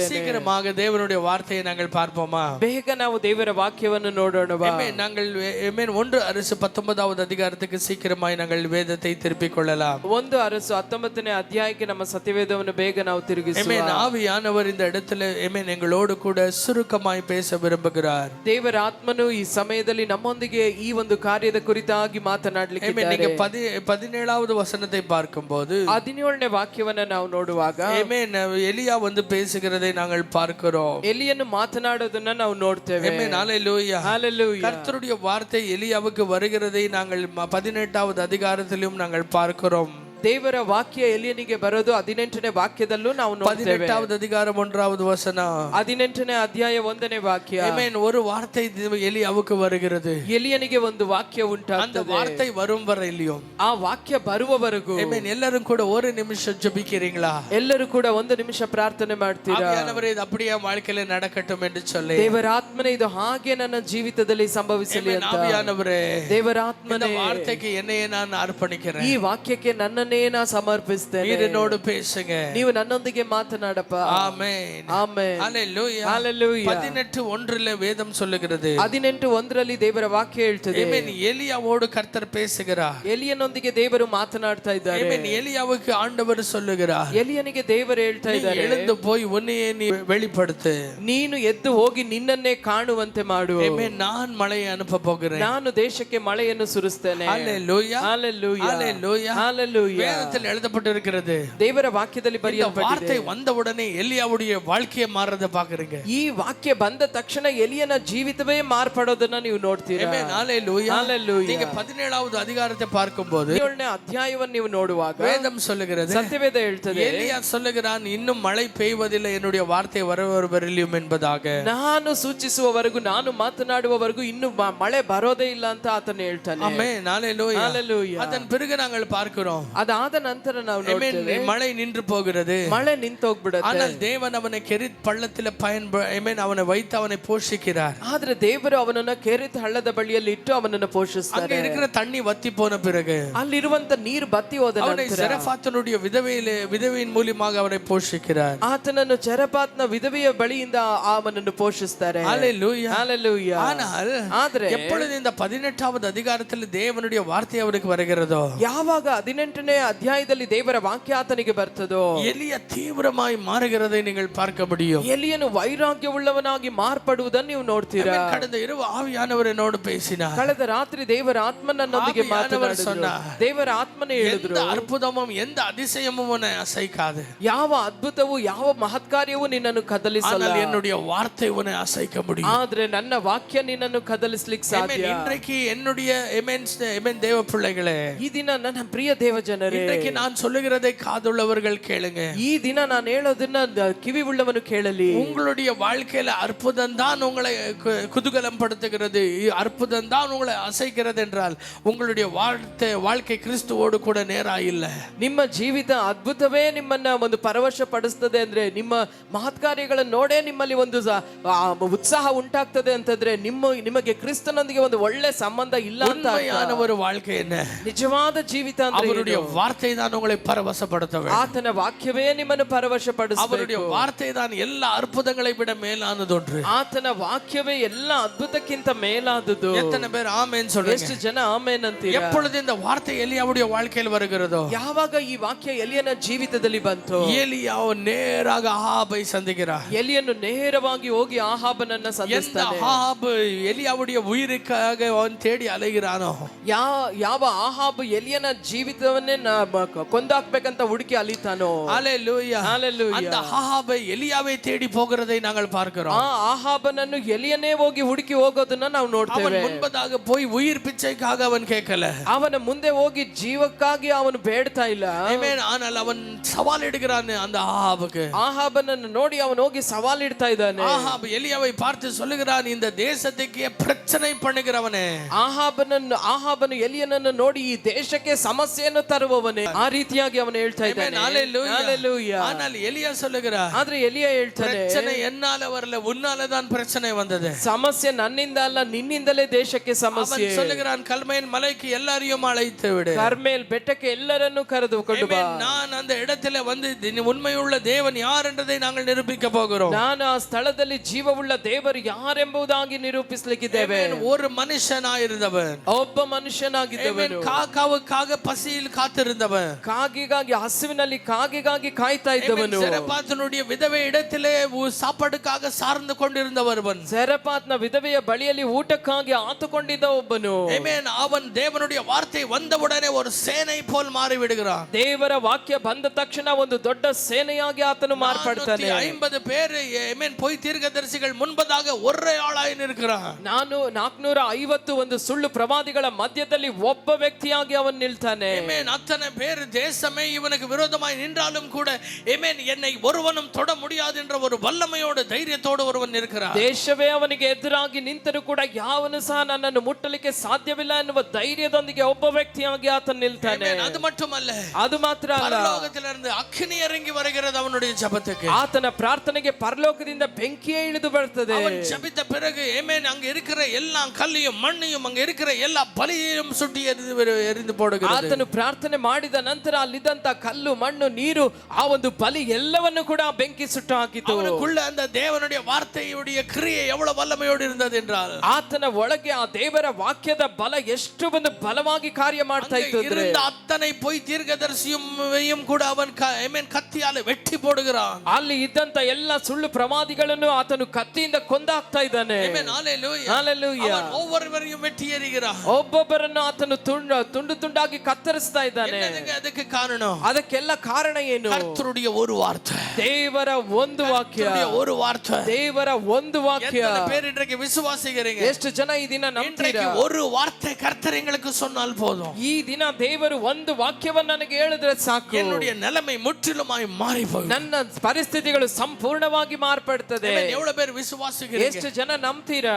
சீக்கிரமாக தேவனுடைய வார்த்தையை நாங்கள் பார்ப்போமா? ಬೇಗ ನಾವು ದೇವರ ವಾಕ್ಯವನ್ನು ನೋಡೋಣವಾ? நாங்கள் 1 அரசு 19வது அதிகாரத்துக்கு சீக்கிரமாய் நாங்கள் வேதத்தை திருப்பிக் கொள்ளலாம். 1 ಅರಸು 19ನೇ ಅಧ್ಯಾಯಕ್ಕೆ ನಮ್ಮ ಸತ್ಯವೇದವನ್ನು ಬೇಗ ನಾವು ತಿರುಗಿಸುವ. ஆவியானவர் இந்த இடத்துல எங்களோடு கூட சுருக்கமாய் பேச விரும்புகிறார். ದೇವರ ಆತ್ಮನು ಈ ಸಮಯದಲ್ಲಿ ನಮ್ಮೊಂದಿಗೆ ಈ ಒಂದು ಕಾರ್ಯದ ಕುರಿತಾಗಿ ಮಾತನಾಡಲಿಕ್ಕೆ ಇದ್ದಾರೆ. நீங்க 17வது வசனத்தை பார்க்கும்போது 17ನೇ ವಾಕ್ಯವನ್ನು ನಾವು ನೋಡುವಾಗ எலியா வந்து பேசுகிறதை நாங்கள் பார்க்கிறோம். ಎಲಿಯನು ಮಾತನಾಡೋದನ್ನ ನಾವು ನೋಡ್ತೇವೆ. ஹalleluya ஹalleluya. கர்த்தருடைய வார்த்தை எலியாவுக்கு வருகிறதை நாங்கள் 18வது அதிகாரத்திலும் நாங்கள் பார்க்கிறோம். ದೇವರ ವಾಕ್ಯ ಎಲಿಯನಿಗೆ ಬರೋದು 18ನೇ ವಾಕ್ಯದಲ್ಲೂ ನಾವು ನೋಡ್ತೇವೆ. 18வது அதிகாரம் 1வது வசனம் 18ನೇ ಅಧ್ಯಾಯ 1ನೇ ವಾಕ್ಯ. ஒரு வார்த்தை எலியாவுக்கு வருகிறது. ಎಲಿಯನಿಗೆ ಒಂದು ವಾಕ್ಯ ಉಂಟಾಗ್ತದೆ. அந்த வார்த்தை வரும் வரையிலும் ಆ ವಾಕ್ಯ ಬರುವವರೆಗೂ எல்லாரும் கூட ஒரு நிமிஷம் ஜெபிக்கிறீங்களா? ಎಲ್ಲರೂ ಕೂಡ ಒಂದು ನಿಮಿಷ ಪ್ರಾರ್ಥನೆ ಮಾಡ್ತೀರಾ? ஆவியானவரே இது அப்படியே வாழ்க்கையில நடக்கட்டும் என்று சொல்லி ದೇವರ ಆತ್ಮನೇ ಇದು ಹಾಗೆ ನನ್ನ ಜೀವಿತದಲ್ಲಿ ಸಂಭವಿಸಲಿ ಅಂತ. ஆவியானவரೇ ದೇವರ ಆತ್ಮನೇ இந்த வார்த்தைக்கு என்னையே நான் அர்ப்பணிக்கிறேன். ಈ ವಾಕ್ಯಕ್ಕೆ ನನ್ನನ್ನೇ ನಾನು ಸಮರ್ಪಿಸ್ತೇನೆ. என்னோடு பேசுங்க. ನೀವು ನನ್ನೊಂದಿಗೆ ಮಾತನಾಡಪ್ಪ. Amen amen. ஹalleluya ஹalleluya. 18:1 வேதம் சொல்லுகிறது. 18:1 ದೇವರ ವಾಕ್ಯ ಹೇಳ್ತದೆ. எலியாவோடு கர்த்தர் பேசுகிறார். ಎಲಿಯನೊಂದಿಗೆ ದೇವರು ಮಾತನಾಡ್ತಾ ಇದ್ದಾರೆ. எலியாவுக்கு ஆண்டவர் சொல்லுகிறார். ಎಲಿಯನಿಗೆ ದೇವರು ಹೇಳ್ತಾ ಇದ್ದಾರೆ, எழுந்து போய் உன்னையே நீ வெளிப்படுத்து. ನೀನು ಎದ್ದು ಹೋಗಿ ನಿನ್ನನ್ನೇ ಕಾಣುವಂತೆ ಮಾಡು. நான் மழையை அனுப்ப போகிறேன். ನಾನು ದೇಶಕ್ಕೆ ಮಳೆಯನ್ನು ಸುರಿಸ್ತೇನೆ. ஹalleluya ஹalleluya. ஹalleluya ஹalleluya. வேதத்தில் எழுதப்பட்டிருக்கிறது. ದೇವರ ವಾಕ್ಯದಲ್ಲಿ ಬರೆಯಲ್ಪಟ್ಟಿದೆ. வார்த்தை வந்தவுடனே எலியாவுடைய வாழ்க்கையை மாறத பாக்குறீங்க. ಈ ವಾಕ್ಯ ಬಂದ ತಕ್ಷಣ ಎಲಿಯನ ಜೀವಿತವೇ ಮಾರ್ಪಡೋದನ್ನ ನೀವು ನೋಡ್ತೀರಾ. ஹalleluya ஹalleluya. நீங்க 17வது அதிகாரத்தை பார்க்கும்போது 17ನೇ ಅಧ್ಯಾಯವನ್ನು ನೀವು ನೋಡುವಾಗ வேதம் சொல்லுகிறது, ಸತ್ಯವೇದ ಹೇಳ್ತದೆ, எலியா சொல்லுகிறான், இன்னும் மழை பெய்வதில்லை, என்னுடைய வார்த்தை வரவரையிலும் என்பதாக. ನಾನು ಸೂಚಿಸುವವರೆಗೂ, ನಾನು ಮಾತನಾಡುವವರೆಗೂ ಇನ್ನು ಮಳೆ ಬರೋದೇ ಇಲ್ಲ ಅಂತ ಆತನು ಹೇಳ್ತಾನೆ. ஆமென். ஹalleluya ஹalleluya. அதன் பிறகு நாங்கள் பார்க்கிறோம், ಅದಾದ ನಂತರ ನಾವು ನೋಡ್ತೇವೆ மழை நின்று போகிறது. ಮಳೆ ನಿಂತೋಗ್ಬಿಡುತ್ತೆ. ஆனால் தேவன் அவனை கெரித் பள்ளத்தில் அவனை வைத்து அவனை போஷிக்கிறார். ಆದ್ರೆ ದೇವರು ಅವನನ್ನ ಕೆರಿತ್ ಹಳ್ಳದ ಬಳಿಯಲ್ಲಿ ಇಟ್ಟು ಅವನನ್ನು ಪೋಷಿಸ್ತಾರೆ. அங்க இருக்கிற தண்ணி வத்தி போன பிறகு, ಅಲ್ಲಿರುವಂತ ನೀರು ಬತ್ತಿ ಹೋದ ನಂತರ ಜೆರಫಾತனுடைய ವಿಧವೆயின் மூலமாக அவனை போஷிக்கிறார். ಆತನನ್ನು ಜೆರಫಾತ್ನ ವಿಧವೆಯ ಬಳಿಯಿಂದ ಅವನನ್ನು ಪೋಷಿಸ್ತಾರೆ. ஹalleluya ஹalleluya. ಆದರೆ எப்பொழுது இந்த 18வது அதிகாரத்தில் தேவனுடைய வார்த்தை அவருக்கு வருகிறதோ, ಯಾವಾಗ 18ನೇ ಅಧ್ಯಾಯದಲ್ಲಿ ದೇವರ ವಾಕ್ಯ ಆತನಿಗೆ ಬರ್ತದೋ, எலியா தீவிரமாய் மாறுகிறதை நீங்கள் பார்க்க முடியும். ಎಲಿಯನು ವೈರಾಗ್ಯವುಳ್ಳವನಾಗಿ ಮಾರ್ಪಡುವುದನ್ನು ನೀವು ನೋಡ್ತೀರಾ. கடந்த இரவு ஆவியானவர் என்னோடு பேசினார். ಕಳೆದ ರಾತ್ರಿ ದೇವರ ಆತ್ಮ ನನ್ನೊಂದಿಗೆ ಮಾತನಾಡಿದರು. ದೇವರ ಆತ್ಮನೇ ಹೇಳಿದ್ರು, எந்த அற்புதமும் எந்த அதிசயமும் உன்னை அசைக்காது. ಯಾವ ಅದ್ಭುತವೂ ಯಾವ ಮಹತ್ಕಾರ್ಯವೂ ನಿನ್ನನ್ನು ಕದಲಿಸಲ್ಲ. ஆனால் என்னுடைய வார்த்தை உன்னை அசைக்க முடியும். ಆದ್ರೆ ನನ್ನ ವಾಕ್ಯ ನಿನ್ನನ್ನು ಕದಲಿಸಲಿಕ್ಕೆ ಸಾಧ್ಯ. இன்றைக்கு என்னுடைய தேவ பிள்ளைகளே, ಈ ದಿನ ನನ್ನ ಪ್ರಿಯ ದೇವ ಜನರೇ, இன்றைக்கு நான் சொல்லுகிறதை காதுள்ளவர்கள் கேளுங்க. ಈ ದಿನ ನಾನು ಹೇಳೋದನ್ನ ಕಿವಿ ಉಳ್ಳವನು ಕೇಳಲಿ. உங்களுடைய வாழ்க்கையில அற்புதம் தான் உங்களை குதூகலம் படுத்துகிறது, அற்புதம் தான் உங்களை அசைக்கிறது என்றால் உங்களுடைய வாழ்க்கை கிறிஸ்துவோடு கூட நேரா இல்ல. ನಿಮ್ಮ ಜೀವಿತ ಅದ್ಭುತವೇ ನಿಮ್ಮನ್ನ ಒಂದು ಪರವಶ ಪಡಿಸ್ತದೆ ಅಂದ್ರೆ, ನಿಮ್ಮ ಮಹತ್ಕಾರ್ಯಗಳನ್ನು ನೋಡೇ ನಿಮ್ಮಲ್ಲಿ ಒಂದು ಉತ್ಸಾಹ ಉಂಟಾಗ್ತದೆ ಅಂತಂದ್ರೆ ನಿಮಗೆ ಕ್ರಿಸ್ತನೊಂದಿಗೆ ಒಂದು ಒಳ್ಳೆ ಸಂಬಂಧ ಇಲ್ಲ ಅಂತ. ஒரு வாழ்க்கை என்ன? ನಿಜವಾದ ಜೀವಿತ ಅಂದ್ರೆ அவருடைய வார்த்தை தான் உங்களை பரவசப்படுத்தும். ಆತನ ವಾಕ್ಯವೇ ನಿಮ್ಮನ್ನು ಪರವಶಪಡಿಸಬೇಕು. அவருடைய வார்த்தை தான் எல்லா அற்புதங்களை விட மேலானது ஒன்று. ಆತನ ವಾಕ್ಯವೇ ಎಲ್ಲ ಅದ್ಭುತಕ್ಕಿಂತ ಮೇಲಾದದು. எத்தனை பேர் ஆமென் சொல்றீங்க? ಎಷ್ಟು ಜನ ಆಮೆನ್ ಅಂತೀರಾ? எப்பொழுது இந்த வார்த்தை எலியாவுடைய வாழ்க்கையில் வருகிறதோ, ಯಾವಾಗ ಈ ವಾಕ್ಯ ಎಲಿಯನ ಜೀವಿತದಲ್ಲಿ ಬಂತು, எலியா நேராக ஆகாபை சந்திக்கிறார். ಎಲಿಯನು ನೇರವಾಗಿ ಹೋಗಿ ಆಹಾಬನನ್ನ ಸಂಧಿಸ್ತಾನೆ. ஆகாப் எலியாவுடைய உயிருக்காக அவன் தேடி அலைகிறானோ, ಯಾವ ಆಹಾಬ್ ಎಲಿಯನ ಜೀವಿತವನ್ನೇ ಕೊಂದಾಕ್ಬೇಕಂತ ಹುಡುಕಿ ಅಲಿತಾನೋ, ஹalleluya ஹalleluya. அந்த ஆகாபை எலியாவை தேடி போகிறதை நாங்கள் பார்க்கிறோம். ಆ ಆಹಾಬನನ್ನು ಎಲಿಯನೇ ಹೋಗಿ ಹುಡುಕಿ ಹೋಗೋದನ್ನ ನಾವು ನೋಡ್ತೇವೆ. அவன் முன்பதாக போய் உயிர் பிச்சைக்காக அவன் கேட்கல, ಅವನ ಮುಂದೆ ಹೋಗಿ ಜೀವಕ್ಕಾಗಿ ಅವನು ಬೇಡ್ತಾ ಇಲ್ಲ. ஆமென். ஆனால் அவன் சவால் எடுக்கிறான் அந்த ஆகாபுக்கு. ಆಹಾಬನನ್ನು ನೋಡಿ ಅವನು ಹೋಗಿ ಸವಾಲ್ ಇಡ್ತಾ ಇದ್ದಾನೆ. ஆகாப் எலியாவை பார்த்து சொல்லுகிறான், இந்த தேசத்துக்கு பிரச்சனை பண்ணுகிறவனே. ಆಹಾಬನು ಎಲಿಯನನ್ನು ನೋಡಿ ಈ ದೇಶಕ್ಕೆ ಸಮಸ್ಯೆಯನ್ನು ತರುವ ಮಾಡುವವನೇ. ಆ ರೀತಿಯಾಗಿ ಅವನು ಹೇಳ್ತಾ ಇದ್ದಾನೆ. Hallelujah. ஆனால் எலியா சொல்லுகிறார், ಆದ್ರೆ ಎಲಿಯ ಹೇಳ್ತಾನೆ, பிரச்சனை என்னால வரல, உன்னால தான் பிரச்சனை வந்தது. ಸಮಸ್ಯೆ ನನ್ನಿಂದ ಅಲ್ಲ, ನಿನ್ನಿಂದಲೇ ದೇಶಕ್ಕೆ ಸಮಸ್ಯೆ. அவன் சொல்லுகிறான், கல்மேல் மலைக்கு எல்லாரையும் அழைத்து விடு, ಕರ್ಮೇಲ್ ಬೆಟ್ಟಕ್ಕೆ ಎಲ್ಲರನ್ನು ಕರೆದುಕೊಂಡು ಬಾ. நான் அந்த இடத்துல வந்து உண்மையுள்ள தேவன் யார் என்றதை நாங்கள் நிரூபிக்க போகிறோம். ನಾನು ಆ ಸ್ಥಳದಲ್ಲಿ ಜೀವವುಳ್ಳ ದೇವರು ಯಾರೆಂಬುದಾಗಿ ನಿರೂಪಿಸಲಿಕ್ಕಿದ್ದೇವೆ. ஒரு மனுஷனாயிருந்தவன், ಒಬ್ಬ ಮನುಷ್ಯನಾಗಿದ್ದವನು, காக்காவுக்காக பசியில் காத்திருந்தவன், ಕಾಗಿಗಾಗಿ ಹಸುವಿನಲ್ಲಿ ಕಾಗಿಗಾಗಿ ಕಾಯ್ತಾ ಇದ್ದವನು, ಜೆರಪಾತನುடைய ವಿಧವೆ இடத்திலே சாப்பாடுக்காக சார்ந்து கொண்டிருந்தவன், ಜೆರಪಾತ್ನ ವಿಧವೆಯ ಬಳಿಯಲ್ಲಿ ಊಟಕ್ಕಾಗಿ ಆತುಕೊಂಡಿದ್ದ ಒಬ್ಬನು. அவன் தேவனுடைய வார்த்தை வந்தவுடனே ஒரு சேனை போல் மாறி விடுகிறான். ದೇವರ ವಾಕ್ಯ ಬಂದ ತಕ್ಷಣ ಒಂದು ದೊಡ್ಡ ಸೇನೆಯಾಗಿ ಆತನು ಮಾರ್ಪಡ್ತಾನೆ. 450 பேர் பொய் தீர்க்கதரிசிகள் முன்பதாக ஒரே ஆளாய் நிற்கிறான். 450 ಒಂದು ಸುಳ್ಳು ಪ್ರವಾದಿಗಳ ಮಧ್ಯದಲ್ಲಿ ಒಬ್ಬ ವ್ಯಕ್ತಿಯಾಗಿ ಅವನು ನಿಲ್ತಾನೆ. அத்தனை பேர் தேசமே இவனுக்கு விரோதமாய் நின்றாலும் கூட என்னை ஒருவனும் தொட முடியாது என்ற ஒரு வல்லமையோடு தைரியத்தோடு ஒருவன் நிற்கிறான். ದೇಶವೇ ಅವನಿಗೆ ಎದುರಾಗಿ ನಿಂತರೂ ಕೂಡ ಯಾವನು ಸಹ ನನ್ನನ್ನು ಮುಟ್ಟಲಿಕ್ಕೆ ಸಾಧ್ಯವಿಲ್ಲ ಎನ್ನುವ ಧೈರ್ಯದೊಂದಿಗೆ ಒಬ್ಬ ವ್ಯಕ್ತಿಯಾಗಿ ಆತನು ನಿಲ್ತಾನೆ. ಅದು மட்டுமல்ல, ಅದು ಮಾತ್ರ ಅಲ್ಲ, ಪರಲೋಕத்திலிருந்து ಅಗ್ನಿ ಇறங்கಿ வருகிறது ಅವனுடைய ஜெபத்துக்கு. ಆತನ ಪ್ರಾರ್ಥನೆಗೆ ಪರಲೋಕದಿಂದ ಬೆಂಕಿಯೇ ಇಳಿದು ಬರ್ತದೆ. அவன் ஜெபித்த பிறகு அங்க இருக்கிற எல்லா கல்லையும் மண்ணையும் அங்க இருக்கிற எல்லா பலியையும் சுட்டி எரிந்து போடுகிறது. ಆತನು ಪ್ರಾರ್ಥನೆ ಮಾಡಿದ ನಂತರ ಅಲ್ಲಿದ್ದಂತ ಕಲ್ಲು ಮಣ್ಣು ನೀರು ಆ ಒಂದು ಬಲಿ ಎಲ್ಲವನ್ನು ಕೂಡ ಬೆಂಕಿ ಸುಟ್ಟು ಹಾಕಿತು. அவனுக்குள்ள அந்த தேவனுடைய வார்த்தையுடைய கிரியை எவ்வளவு வல்லமையோடு இருந்தது என்றால், ಆತನ ಒಳಗೆ ಆ ದೇವರ ವಾಕ್ಯದ ಬಲ ಎಷ್ಟು ಒಂದು ಬಲವಾಗಿ ಕಾರ್ಯ ಮಾಡ್ತಾ ಇತ್ತು ಅಂದ್ರೆ, ಅತ್ತனை பொய் தீர்க்கதரிசியும் கூட அவன் கத்தியால வெட்டி போடுகிறான். ಅಲ್ಲಿ ಇದ್ದಂತ ಎಲ್ಲ ಸುಳ್ಳು ಪ್ರವಾದಿಗಳನ್ನು ಆತನು ಕತ್ತಿಯಿಂದ ಕೊಂದಾಕ್ತಾ ಇದ್ದಾನೆ. Hallelujah. ஒவ்வொருவரையும் வெட்டி எறிகிறான். ಒಬ್ಬೊಬ್ಬರನ್ನು ಆತನು ತುಂಡು ತುಂಡಾಗಿ ಕತ್ತರಿಸ್ತಾ ಇದ್ದಾನೆ. ಅದಕ್ಕೆ ಕಾರಣ, ಅದಕ್ಕೆಲ್ಲ ಕಾರಣ ಏನು? ಕರ್ತರುடைய ஒரு வார்த்தை, ದೇವರ ಒಂದು ವಾಕ್ಯ, ஒரு வார்த்தை, ದೇವರ ಒಂದು ವಾಕ್ಯ. எத்தனை பேர் இன்றைக்கு விசுவாசிக்கிறீங்க? ಎಷ್ಟು ಜನ ಈ ದಿನ ನಂಬ್ತೀರಾ? ஒரு வார்த்தை கர்த்தர் எங்களுக்கு சொன்னால் போதும். ಈ ದಿನ ದೇವರು ಒಂದು ವಾಕ್ಯವನ್ನು ನನಗೆ ಹೇಳಿದ್ರೆ ಸಾಕು, என்னுடைய நிலைமை முற்றிலுமாய் மாறி போகும், ನನ್ನ ಪರಿಸ್ಥಿತಿಗಳು ಸಂಪೂರ್ಣವಾಗಿ ಮಾರ್ಪಡ್ತದೆ. எவ்வளவு பேர் விசுவாசிக்கிறீங்க? ಎಷ್ಟು ಜನ ನಂಬ್ತೀರಾ?